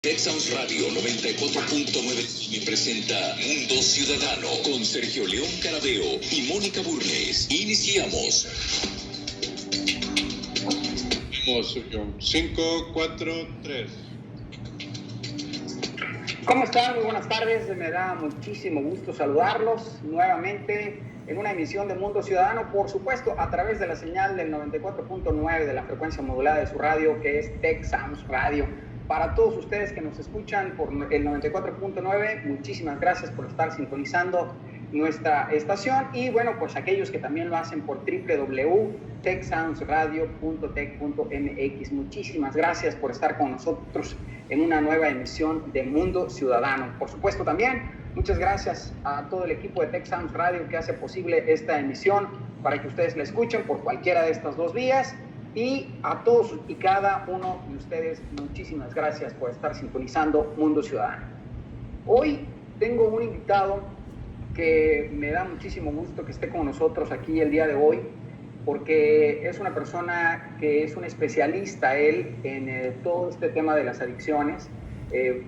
Texas Radio 94.9 me presenta Mundo Ciudadano con Sergio León Carabeo y Mónica Burnes. Iniciamos. Vamos, Sergio. 5, 4, 3. ¿Cómo están? Muy buenas tardes. Me da muchísimo gusto saludarlos nuevamente en una emisión de Mundo Ciudadano, por supuesto, a través de la señal del 94.9 de la frecuencia modulada de su radio, que es Texas Radio. Para todos ustedes que nos escuchan por el 94.9, muchísimas gracias por estar sintonizando nuestra estación. Y bueno, pues aquellos que también lo hacen por www.texansradio.tech.mx, muchísimas gracias por estar con nosotros en una nueva emisión de Mundo Ciudadano. Por supuesto también, muchas gracias a todo el equipo de Texas Radio que hace posible esta emisión para que ustedes la escuchen por cualquiera de estas dos vías. Y a todos y cada uno de ustedes, muchísimas gracias por estar sintonizando Mundo Ciudadano. Hoy tengo un invitado que me da muchísimo gusto que esté con nosotros aquí el día de hoy, porque es una persona que es un especialista, él, en todo este tema de las adicciones.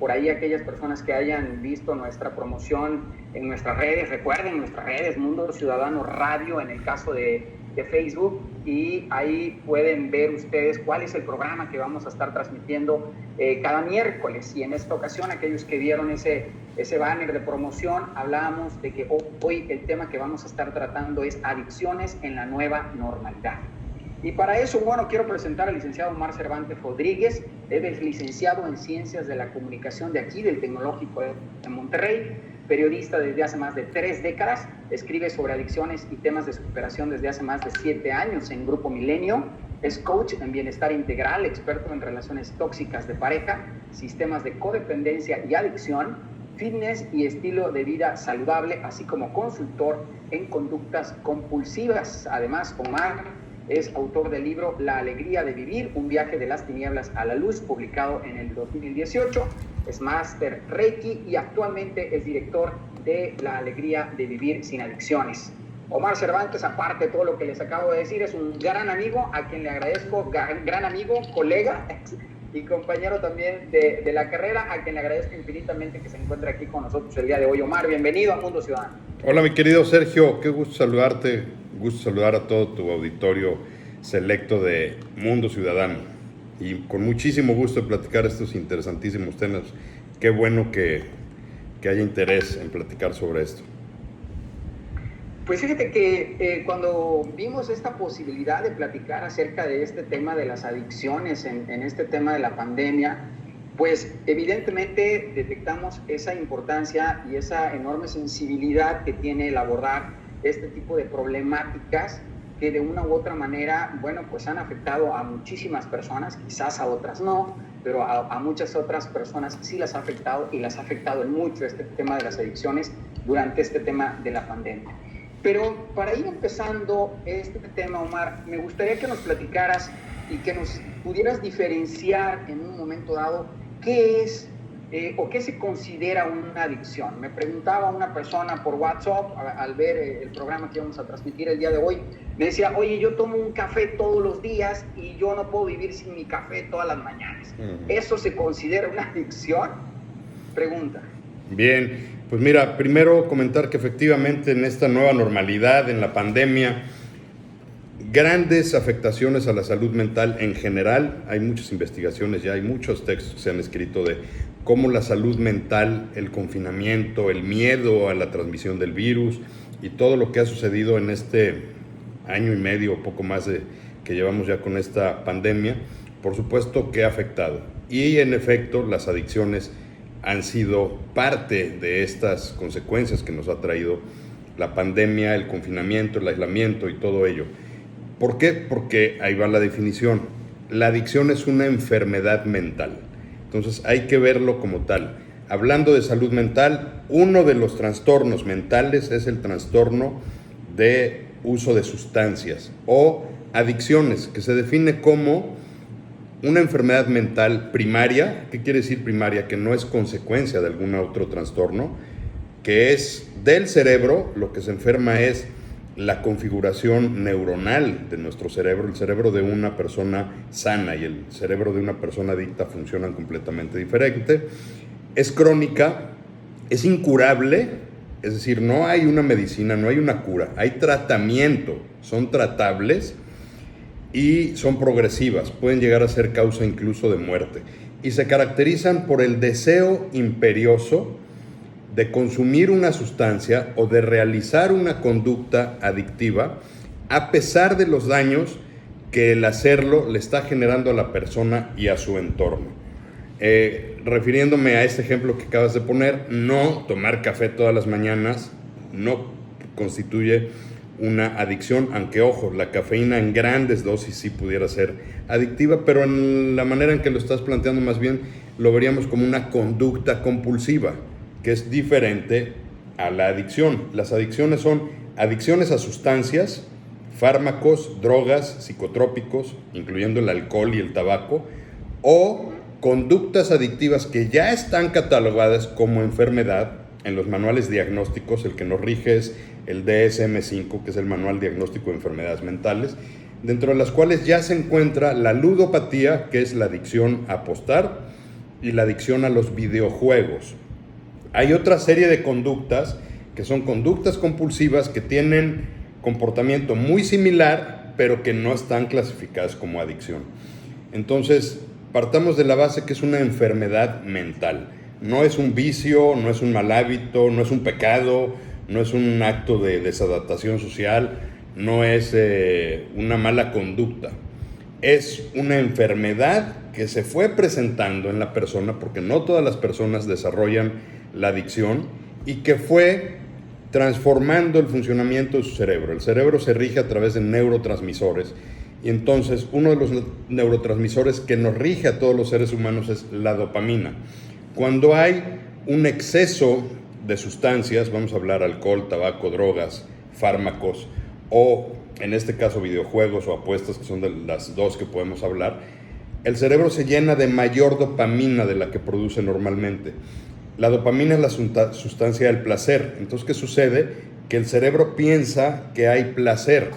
Por ahí aquellas personas que hayan visto nuestra promoción en nuestras redes, recuerden nuestras redes, Mundo Ciudadano Radio en el caso de Facebook, y ahí pueden ver ustedes cuál es el programa que vamos a estar transmitiendo cada miércoles. Y en esta ocasión, aquellos que vieron ese banner de promoción, hablábamos de que hoy el tema que vamos a estar tratando es adicciones en la nueva normalidad. Y para eso, bueno, quiero presentar al licenciado Omar Cervantes Rodríguez. Él es licenciado en Ciencias de la Comunicación de aquí, del Tecnológico de Monterrey, periodista desde hace más de 3 décadas, escribe sobre adicciones y temas de superación desde hace más de 7 años en Grupo Milenio, es coach en bienestar integral, experto en relaciones tóxicas de pareja, sistemas de codependencia y adicción, fitness y estilo de vida saludable, así como consultor en conductas compulsivas. Además, Omar es autor del libro La Alegría de Vivir, un viaje de las tinieblas a la luz, publicado en el 2018. Es máster Reiki y actualmente es director de La Alegría de Vivir sin Adicciones. Omar Cervantes, aparte de todo lo que les acabo de decir, es un gran amigo a quien le agradezco, gran amigo, colega y compañero también de la carrera, a quien le agradezco infinitamente que se encuentre aquí con nosotros el día de hoy. Omar, bienvenido a Mundo Ciudadano. Hola, mi querido Sergio, qué gusto saludarte, gusto saludar a todo tu auditorio selecto de Mundo Ciudadano. Y con muchísimo gusto platicar estos interesantísimos temas. Qué bueno que haya interés en platicar sobre esto. Pues fíjate que cuando vimos esta posibilidad de platicar acerca de este tema de las adicciones en este tema de la pandemia, pues evidentemente detectamos esa importancia y esa enorme sensibilidad que tiene el abordar este tipo de problemáticas que de una u otra manera, bueno, pues han afectado a muchísimas personas, quizás a otras no, pero a muchas otras personas sí las ha afectado, y las ha afectado en mucho este tema de las adicciones durante este tema de la pandemia. Pero para ir empezando este tema, Omar, me gustaría que nos platicaras y que nos pudieras diferenciar en un momento dado qué es o qué se considera una adicción. Me preguntaba una persona por WhatsApp al ver el programa que íbamos a transmitir el día de hoy. Me decía, oye, yo tomo un café todos los días y yo no puedo vivir sin mi café todas las mañanas. ¿Eso se considera una adicción? Pregunta. Bien, pues mira, primero comentar que efectivamente en esta nueva normalidad, en la pandemia, grandes afectaciones a la salud mental en general. Hay muchas investigaciones, ya hay muchos textos que se han escrito de cómo la salud mental, el confinamiento, el miedo a la transmisión del virus y todo lo que ha sucedido en este año y medio o poco más que llevamos ya con esta pandemia, por supuesto que ha afectado. Y en efecto, las adicciones han sido parte de estas consecuencias que nos ha traído la pandemia, el confinamiento, el aislamiento y todo ello. ¿Por qué? Porque ahí va la definición. La adicción es una enfermedad mental. Entonces hay que verlo como tal. Hablando de salud mental, uno de los trastornos mentales es el trastorno de uso de sustancias o adicciones, que se define como una enfermedad mental primaria. ¿Qué quiere decir primaria? Que no es consecuencia de algún otro trastorno, que es del cerebro. Lo que se enferma es la configuración neuronal de nuestro cerebro. El cerebro de una persona sana y el cerebro de una persona adicta funcionan completamente diferente. Es crónica, es incurable, es decir, no hay una medicina, no hay una cura, hay tratamiento, son tratables y son progresivas, pueden llegar a ser causa incluso de muerte. Y se caracterizan por el deseo imperioso de consumir una sustancia o de realizar una conducta adictiva a pesar de los daños que el hacerlo le está generando a la persona y a su entorno. Refiriéndome a este ejemplo que acabas de poner, no tomar café todas las mañanas no constituye una adicción, aunque ojo, la cafeína en grandes dosis sí pudiera ser adictiva, pero en la manera en que lo estás planteando más bien lo veríamos como una conducta compulsiva, que es diferente a la adicción. Las adicciones son adicciones a sustancias, fármacos, drogas, psicotrópicos, incluyendo el alcohol y el tabaco, o conductas adictivas que ya están catalogadas como enfermedad en los manuales diagnósticos. El que nos rige es el DSM-5, que es el Manual Diagnóstico de Enfermedades Mentales, dentro de las cuales ya se encuentra la ludopatía, que es la adicción a apostar, y la adicción a los videojuegos. Hay otra serie de conductas que son conductas compulsivas que tienen comportamiento muy similar, pero que no están clasificadas como adicción. Entonces, partamos de la base que es una enfermedad mental. No es un vicio, no es un mal hábito, no es un pecado, no es un acto de desadaptación social, no es una mala conducta. Es una enfermedad que se fue presentando en la persona, porque no todas las personas desarrollan la adicción, y que fue transformando el funcionamiento de su cerebro. El cerebro se rige a través de neurotransmisores, y entonces uno de los neurotransmisores que nos rige a todos los seres humanos es la dopamina. Cuando hay un exceso de sustancias, vamos a hablar alcohol, tabaco, drogas, fármacos, o en este caso videojuegos o apuestas, que son de las dos que podemos hablar, el cerebro se llena de mayor dopamina de la que produce normalmente. La dopamina es la sustancia del placer. Entonces, ¿qué sucede? Que el cerebro piensa que hay placer,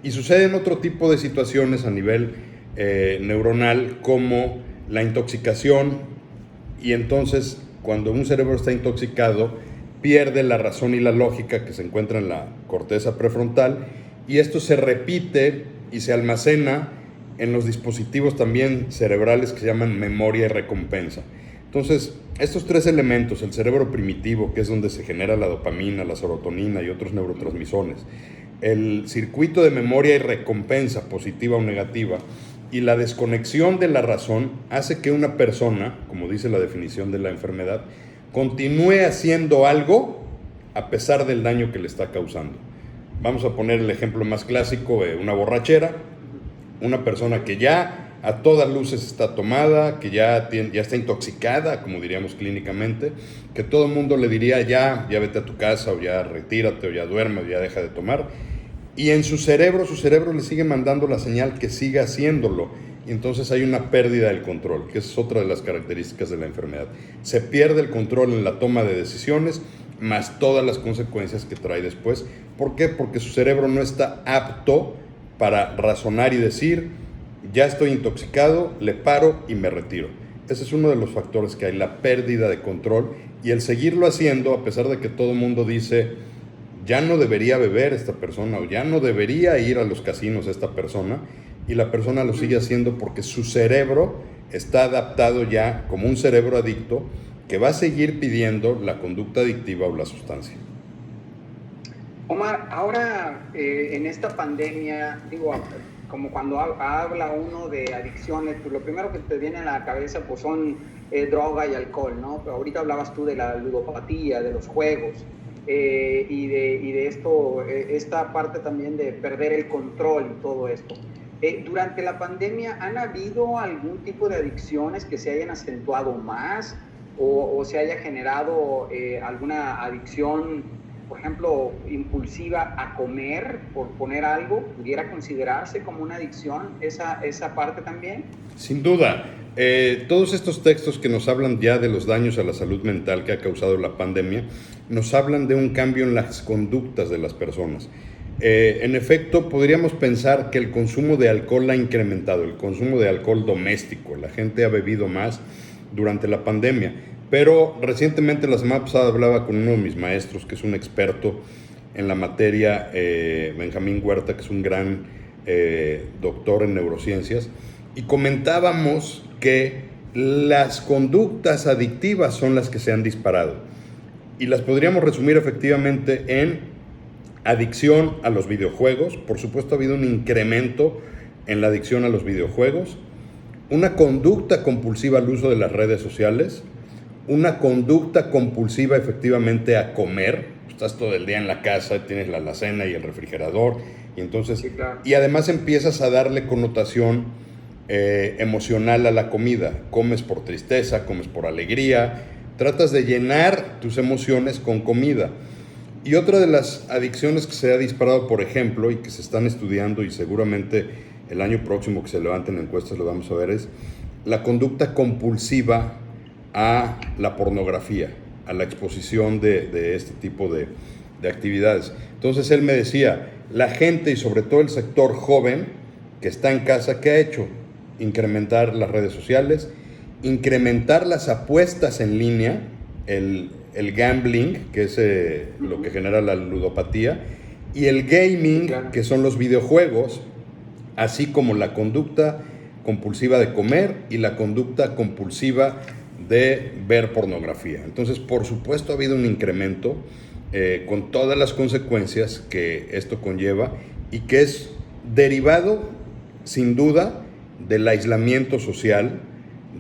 y sucede en otro tipo de situaciones a nivel neuronal, como la intoxicación, y entonces cuando un cerebro está intoxicado pierde la razón y la lógica que se encuentra en la corteza prefrontal, y esto se repite y se almacena en los dispositivos también cerebrales que se llaman memoria y recompensa. Entonces, estos tres elementos, el cerebro primitivo, que es donde se genera la dopamina, la serotonina y otros neurotransmisores, el circuito de memoria y recompensa, positiva o negativa, y la desconexión de la razón, hace que una persona, como dice la definición de la enfermedad, continúe haciendo algo a pesar del daño que le está causando. Vamos a poner el ejemplo más clásico, una borrachera, una persona que ya a todas luces está tomada, que ya está intoxicada, como diríamos clínicamente, que todo el mundo le diría ya vete a tu casa, o ya retírate, o ya duerme, o ya deja de tomar. Y en su cerebro le sigue mandando la señal que siga haciéndolo. Y entonces hay una pérdida del control, que es otra de las características de la enfermedad. Se pierde el control en la toma de decisiones, más todas las consecuencias que trae después. ¿Por qué? Porque su cerebro no está apto para razonar y decir, ya estoy intoxicado, le paro y me retiro. Ese es uno de los factores que hay, la pérdida de control, y el seguirlo haciendo a pesar de que todo el mundo dice, ya no debería beber esta persona, o ya no debería ir a los casinos esta persona, y la persona lo sigue haciendo porque su cerebro está adaptado ya como un cerebro adicto que va a seguir pidiendo la conducta adictiva o la sustancia. Omar, ahora en esta pandemia, digo, como cuando habla uno de adicciones, pues lo primero que te viene a la cabeza pues son droga y alcohol, ¿no? Pero ahorita hablabas tú de la ludopatía, de los juegos, y de esto, esta parte también de perder el control y todo esto. Durante la pandemia, ¿han habido algún tipo de adicciones que se hayan acentuado más o se haya generado alguna adicción, por ejemplo, impulsiva a comer, por poner algo? ¿Pudiera considerarse como una adicción esa parte también? Sin duda. Todos estos textos que nos hablan ya de los daños a la salud mental que ha causado la pandemia, nos hablan de un cambio en las conductas de las personas. En efecto, podríamos pensar que el consumo de alcohol ha incrementado, el consumo de alcohol doméstico. La gente ha bebido más durante la pandemia. Pero recientemente, la semana pasada, hablaba con uno de mis maestros, que es un experto en la materia, Benjamín Huerta, que es un gran doctor en neurociencias, y comentábamos que las conductas adictivas son las que se han disparado. Y las podríamos resumir efectivamente en adicción a los videojuegos. Por supuesto, ha habido un incremento en la adicción a los videojuegos, una conducta compulsiva al uso de las redes sociales, una conducta compulsiva efectivamente a comer. Estás todo el día en la casa, tienes la alacena y el refrigerador, y entonces, sí, claro. Y además empiezas a darle connotación emocional a la comida. Comes por tristeza, comes por alegría, tratas de llenar tus emociones con comida. Y otra de las adicciones que se ha disparado, por ejemplo, y que se están estudiando, y seguramente el año próximo que se levanten encuestas lo vamos a ver, es la conducta compulsiva a la pornografía, a la exposición de este tipo de actividades. Entonces él me decía, la gente y sobre todo el sector joven que está en casa, ¿qué ha hecho? Incrementar las redes sociales, incrementar las apuestas en línea, el gambling, que es lo que genera la ludopatía, y el gaming, que son los videojuegos, así como la conducta compulsiva de comer y la conducta compulsiva de ver pornografía. Entonces, por supuesto, ha habido un incremento con todas las consecuencias que esto conlleva y que es derivado, sin duda, del aislamiento social,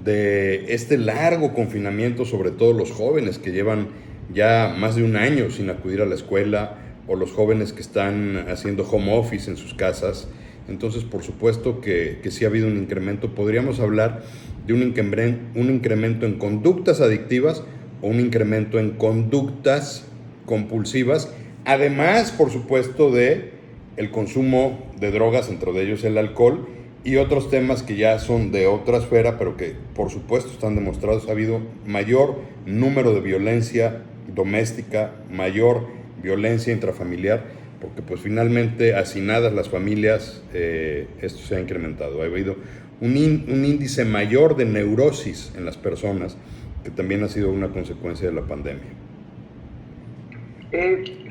de este largo confinamiento, sobre todo los jóvenes que llevan ya más de un año sin acudir a la escuela, o los jóvenes que están haciendo home office en sus casas. Entonces, por supuesto que sí ha habido un incremento. Podríamos hablar de un incremento en conductas adictivas o un incremento en conductas compulsivas, además, por supuesto, de el consumo de drogas, entre ellos el alcohol, y otros temas que ya son de otra esfera, pero que por supuesto están demostrados. Ha habido mayor número de violencia doméstica, mayor violencia intrafamiliar, porque pues finalmente, hacinadas las familias, esto se ha incrementado. Ha habido un índice mayor de neurosis en las personas, que también ha sido una consecuencia de la pandemia.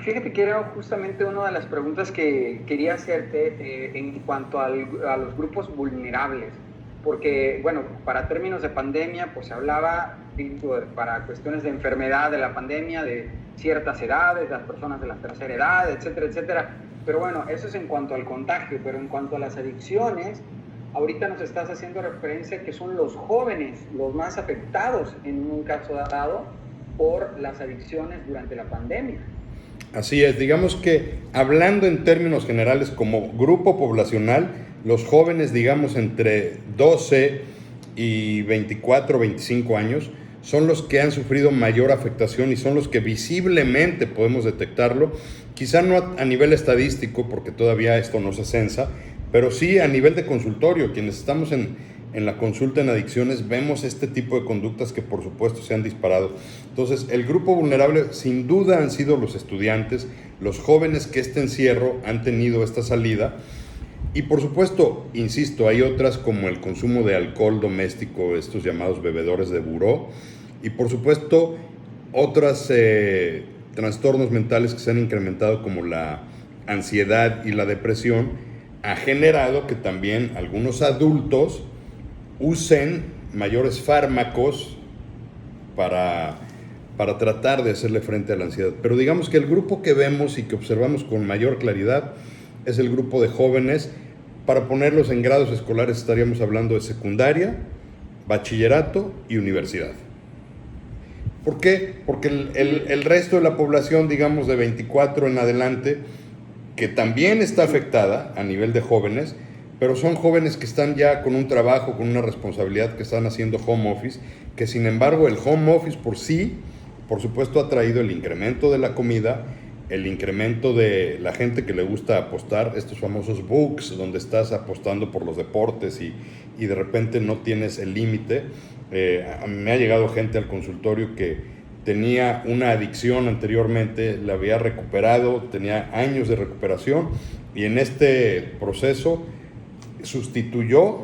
Fíjate que era justamente una de las preguntas que quería hacerte en cuanto a los grupos vulnerables, porque, bueno, para términos de pandemia, pues se hablaba, para cuestiones de enfermedad de la pandemia, de ciertas edades, las personas de la tercera edad, etcétera, etcétera. Pero bueno, eso es en cuanto al contagio, pero en cuanto a las adicciones, ahorita nos estás haciendo referencia que son los jóvenes los más afectados en un caso dado por las adicciones durante la pandemia. Así es, digamos que hablando en términos generales como grupo poblacional, los jóvenes, digamos, entre 12 y 24 o 25 años, son los que han sufrido mayor afectación y son los que visiblemente podemos detectarlo, quizá no a nivel estadístico, porque todavía esto no se censa, pero sí a nivel de consultorio. Quienes estamos en la consulta en adicciones vemos este tipo de conductas que por supuesto se han disparado. Entonces, el grupo vulnerable sin duda han sido los estudiantes, los jóvenes que este encierro han tenido esta salida. Y por supuesto, insisto, hay otras como el consumo de alcohol doméstico, estos llamados bebedores de buró, y por supuesto otros trastornos mentales que se han incrementado, como la ansiedad y la depresión, ha generado que también algunos adultos usen mayores fármacos para tratar de hacerle frente a la ansiedad. Pero digamos que el grupo que vemos y que observamos con mayor claridad es el grupo de jóvenes. Para ponerlos en grados escolares estaríamos hablando de secundaria, bachillerato y universidad. ¿Por qué? Porque el resto de la población, digamos de 24 en adelante, que también está afectada a nivel de jóvenes, pero son jóvenes que están ya con un trabajo, con una responsabilidad, que están haciendo home office, que sin embargo el home office por sí, por supuesto, ha traído el incremento de la comida, el incremento de la gente que le gusta apostar, estos famosos books, donde estás apostando por los deportes y de repente no tienes el límite. Me ha llegado gente al consultorio que tenía una adicción anteriormente, la había recuperado, tenía años de recuperación y en este proceso sustituyó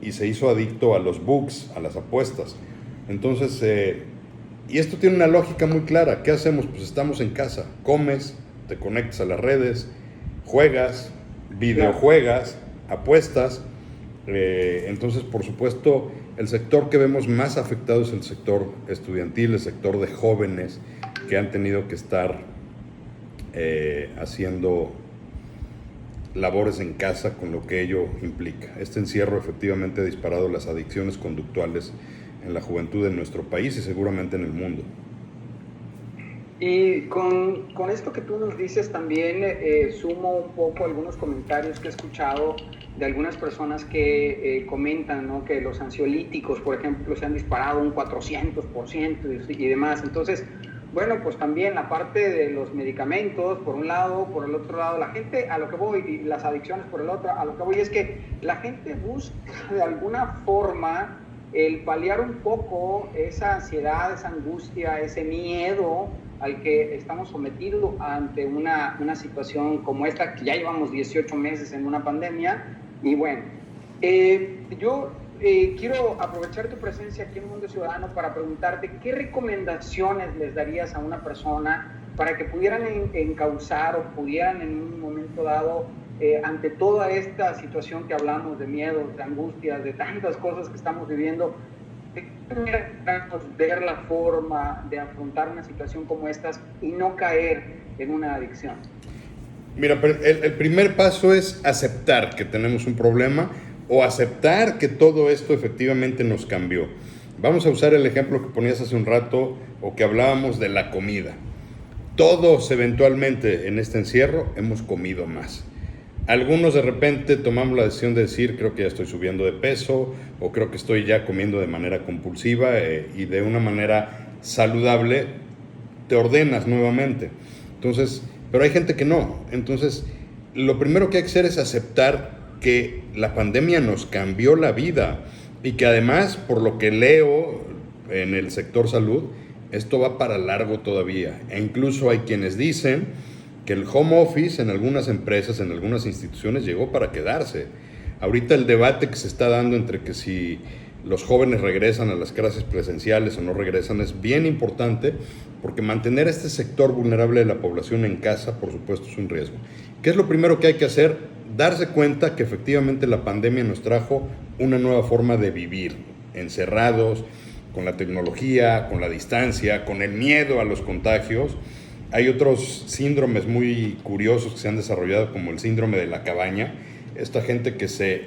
y se hizo adicto a los bugs, a las apuestas. Entonces, y esto tiene una lógica muy clara. ¿Qué hacemos? Pues estamos en casa, comes, te conectas a las redes, juegas, videojuegas, apuestas. Entonces, por supuesto, el sector que vemos más afectado es el sector estudiantil, el sector de jóvenes que han tenido que estar haciendo labores en casa con lo que ello implica. Este encierro efectivamente ha disparado las adicciones conductuales en la juventud de nuestro país y seguramente en el mundo. Y con esto que tú nos dices también sumo un poco algunos comentarios que he escuchado de algunas personas que comentan, ¿no?, que los ansiolíticos, por ejemplo, se han disparado un 400% y demás. Entonces, bueno, pues también la parte de los medicamentos, por un lado, por el otro lado, la gente, a lo que voy, y las adicciones por el otro, a lo que voy es que la gente busca de alguna forma el paliar un poco esa ansiedad, esa angustia, ese miedo al que estamos sometidos ante una situación como esta, que ya llevamos 18 meses en una pandemia. Y bueno, yo quiero aprovechar tu presencia aquí en Mundo Ciudadano para preguntarte qué recomendaciones les darías a una persona para que pudieran encauzar o pudieran en un momento dado, ante toda esta situación que hablamos de miedos, de angustias, de tantas cosas que estamos viviendo, ver la forma de afrontar una situación como estas y no caer en una adicción. Mira, el primer paso es aceptar que tenemos un problema o aceptar que todo esto efectivamente nos cambió. Vamos a usar el ejemplo que ponías hace un rato o que hablábamos de la comida. Todos eventualmente en este encierro hemos comido más. Algunos de repente tomamos la decisión de decir, creo que ya estoy subiendo de peso o creo que estoy ya comiendo de manera compulsiva y de una manera saludable te ordenas nuevamente. Entonces, pero hay gente que no. Entonces, lo primero que hay que hacer es aceptar que la pandemia nos cambió la vida y que además, por lo que leo en el sector salud, esto va para largo todavía. E incluso hay quienes dicen que el home office en algunas empresas, en algunas instituciones, llegó para quedarse. Ahorita el debate que se está dando entre que si los jóvenes regresan a las clases presenciales o no regresan es bien importante, porque mantener a este sector vulnerable de la población en casa, por supuesto, es un riesgo. ¿Qué es lo primero que hay que hacer? Darse cuenta que efectivamente la pandemia nos trajo una nueva forma de vivir, encerrados, con la tecnología, con la distancia, con el miedo a los contagios. Hay otros síndromes muy curiosos que se han desarrollado, como el síndrome de la cabaña. Esta gente que se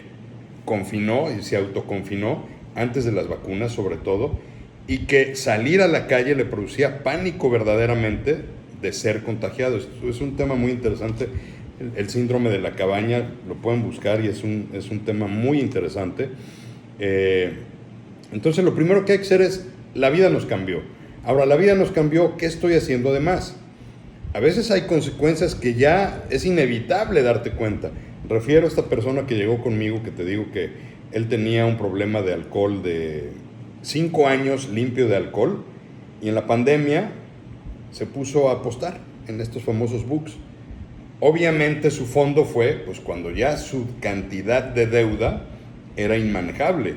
confinó y se autoconfinó antes de las vacunas, sobre todo, y que salir a la calle le producía pánico verdaderamente de ser contagiado. Esto es un tema muy interesante, el síndrome de la cabaña, lo pueden buscar y es un tema muy interesante. Entonces, lo primero que hay que hacer es, la vida nos cambió. Ahora, la vida nos cambió, ¿qué estoy haciendo de más? A veces hay consecuencias que ya es inevitable darte cuenta. Refiero a esta persona que llegó conmigo, que te digo que él tenía un problema de alcohol de 5 años limpio de alcohol y en la pandemia se puso a apostar en estos famosos books. Obviamente su fondo fue, pues cuando ya su cantidad de deuda era inmanejable.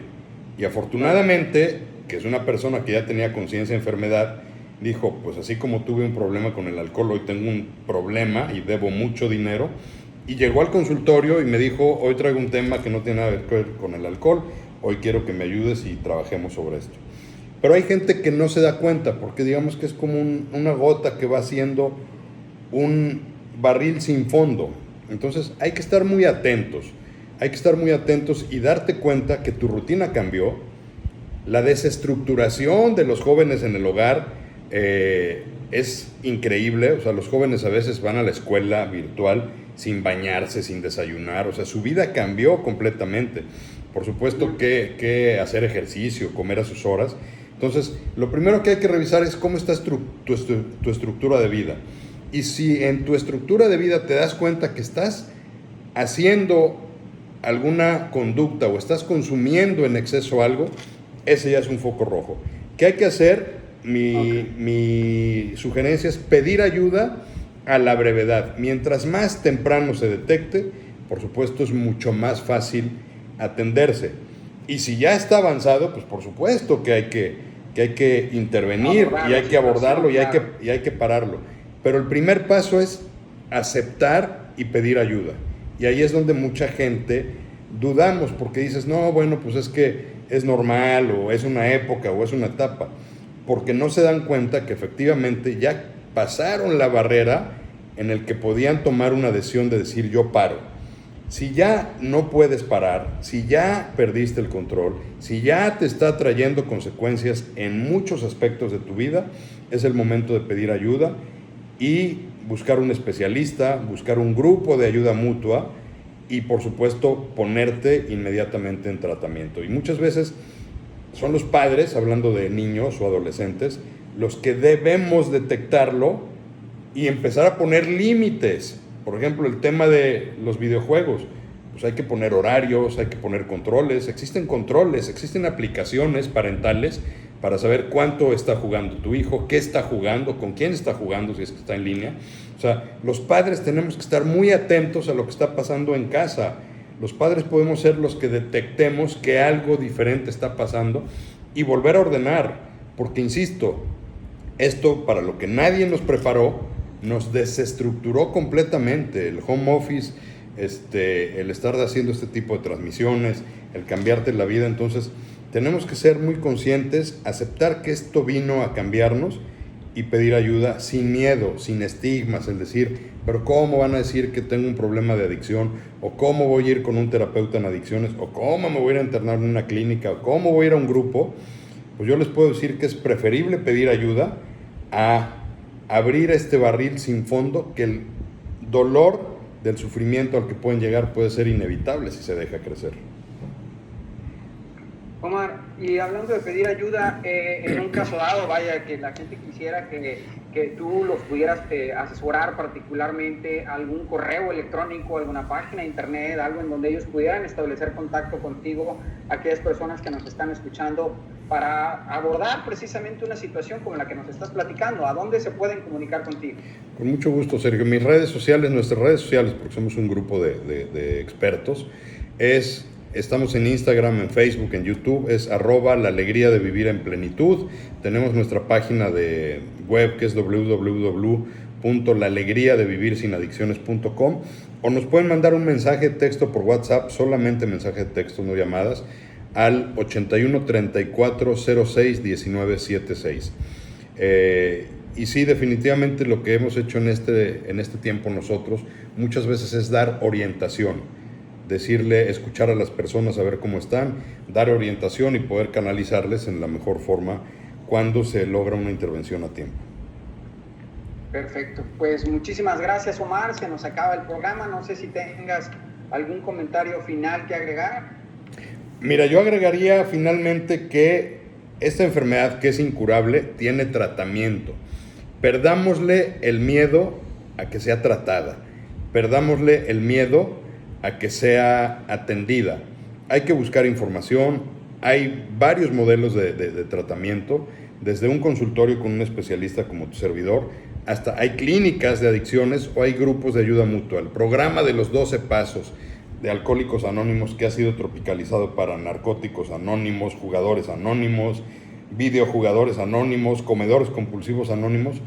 Y afortunadamente, que es una persona que ya tenía conciencia de enfermedad, dijo, pues así como tuve un problema con el alcohol, hoy tengo un problema y debo mucho dinero. Y llegó al consultorio y me dijo, hoy traigo un tema que no tiene nada que ver con el alcohol, hoy quiero que me ayudes y trabajemos sobre esto. Pero hay gente que no se da cuenta, porque digamos que es como una gota que va haciendo un barril sin fondo. Entonces hay que estar muy atentos. Hay que estar muy atentos y darte cuenta que tu rutina cambió. La desestructuración de los jóvenes en el hogar es increíble. O sea, los jóvenes a veces van a la escuela virtual sin bañarse, sin desayunar. O sea, su vida cambió completamente. Por supuesto que hacer ejercicio, comer a sus horas. Entonces, lo primero que hay que revisar es cómo está tu estructura de vida. Y si en tu estructura de vida te das cuenta que estás haciendo alguna conducta o estás consumiendo en exceso algo, ese ya es un foco rojo. ¿Qué hay que hacer? mi sugerencia es pedir ayuda a la brevedad. Mientras más temprano se detecte, por supuesto es mucho más fácil atenderse. Y si ya está avanzado, pues por supuesto que hay que intervenir y hay que abordarlo y hay que pararlo. Pero el primer paso es aceptar y pedir ayuda. Y ahí es donde mucha gente dudamos, porque dices, no, bueno, pues es que es normal, o es una época, o es una etapa, porque no se dan cuenta que efectivamente ya pasaron la barrera en el que podían tomar una decisión de decir yo paro. Si ya no puedes parar, si ya perdiste el control, si ya te está trayendo consecuencias en muchos aspectos de tu vida, es el momento de pedir ayuda y buscar un especialista, buscar un grupo de ayuda mutua y por supuesto ponerte inmediatamente en tratamiento. Y muchas veces son los padres, hablando de niños o adolescentes, los que debemos detectarlo y empezar a poner límites. Por ejemplo, el tema de los videojuegos, pues hay que poner horarios, hay que poner controles, existen aplicaciones parentales para saber cuánto está jugando tu hijo, qué está jugando, con quién está jugando, si es que está en línea. O sea, los padres tenemos que estar muy atentos a lo que está pasando en casa. Los padres podemos ser los que detectemos que algo diferente está pasando y volver a ordenar, porque insisto, esto para lo que nadie nos preparó, nos desestructuró completamente. El home office, el estar haciendo este tipo de transmisiones, el cambiarte la vida. Entonces tenemos que ser muy conscientes, aceptar que esto vino a cambiarnos y pedir ayuda sin miedo, sin estigmas, el decir, pero ¿cómo van a decir que tengo un problema de adicción? ¿O cómo voy a ir con un terapeuta en adicciones? ¿O cómo me voy a ir a internar en una clínica? ¿O cómo voy a ir a un grupo? Pues yo les puedo decir que es preferible pedir ayuda a abrir este barril sin fondo, que el dolor del sufrimiento al que pueden llegar puede ser inevitable si se deja crecer. Omar, y hablando de pedir ayuda, en un caso dado, vaya, que la gente quisiera que tú los pudieras asesorar, particularmente algún correo electrónico, alguna página de internet, algo en donde ellos pudieran establecer contacto contigo, aquellas personas que nos están escuchando, para abordar precisamente una situación como la que nos estás platicando. ¿A dónde se pueden comunicar contigo? Con mucho gusto, Sergio. Mis redes sociales, nuestras redes sociales, porque somos un grupo de expertos, estamos en Instagram, en Facebook, en YouTube, es @la alegría de vivir en plenitud. Tenemos nuestra página de web que es www.laalegriadevivirsinadicciones.com, o nos pueden mandar un mensaje de texto por WhatsApp, solamente mensaje de texto, no llamadas, al 81 34 06 19 76. Y sí, definitivamente lo que hemos hecho en este tiempo nosotros muchas veces es dar orientación, escuchar a las personas, a ver cómo están, dar orientación y poder canalizarles en la mejor forma cuando se logra una intervención a tiempo. Perfecto, pues muchísimas gracias, Omar, se nos acaba el programa, no sé si tengas algún comentario final que agregar. Mira, yo agregaría finalmente que esta enfermedad, que es incurable, tiene tratamiento. Perdámosle el miedo a que sea tratada, perdámosle el miedo a que sea atendida. Hay que buscar información, hay varios modelos de tratamiento, desde un consultorio con un especialista como tu servidor, hasta hay clínicas de adicciones o hay grupos de ayuda mutua. El programa de los 12 pasos de Alcohólicos Anónimos, que ha sido tropicalizado para narcóticos anónimos, jugadores anónimos, videojugadores anónimos, comedores compulsivos anónimos,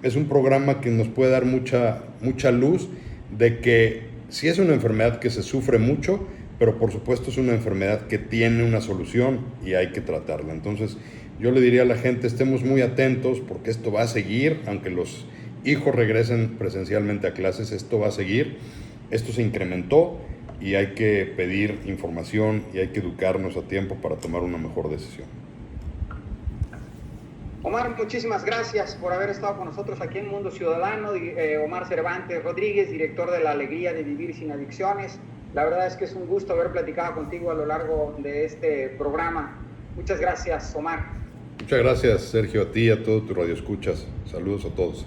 es un programa que nos puede dar mucha luz de que sí es una enfermedad que se sufre mucho, pero por supuesto es una enfermedad que tiene una solución y hay que tratarla. Entonces yo le diría a la gente, estemos muy atentos porque esto va a seguir, aunque los hijos regresen presencialmente a clases, esto va a seguir, esto se incrementó y hay que pedir información y hay que educarnos a tiempo para tomar una mejor decisión. Omar, muchísimas gracias por haber estado con nosotros aquí en Mundo Ciudadano. Omar Cervantes Rodríguez, director de La Alegría de Vivir Sin Adicciones. La verdad es que es un gusto haber platicado contigo a lo largo de este programa. Muchas gracias, Omar. Muchas gracias, Sergio, a ti y a todos tus radioescuchas. Saludos a todos.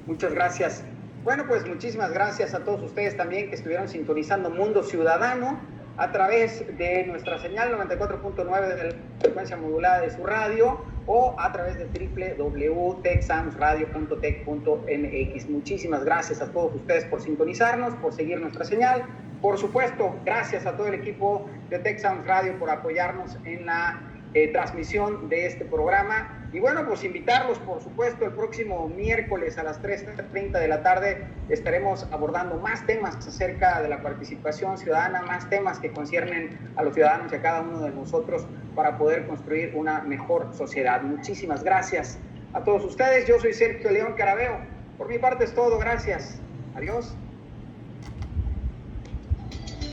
Muchas gracias. Bueno, pues muchísimas gracias a todos ustedes también que estuvieron sintonizando Mundo Ciudadano. a través de nuestra señal 94.9 de la frecuencia modulada de su radio o a través de www.techsoundsradio.tech.mx. Muchísimas gracias a todos ustedes por sintonizarnos, por seguir nuestra señal. Por supuesto, gracias a todo el equipo de Tech Sounds Radio por apoyarnos en la transmisión de este programa. Y bueno, pues invitarlos, por supuesto, el próximo miércoles a las 3:30 de la tarde estaremos abordando más temas acerca de la participación ciudadana, más temas que conciernen a los ciudadanos y a cada uno de nosotros para poder construir una mejor sociedad. Muchísimas gracias a todos ustedes. Yo soy Sergio León Carabeo. Por mi parte es todo. Gracias. Adiós.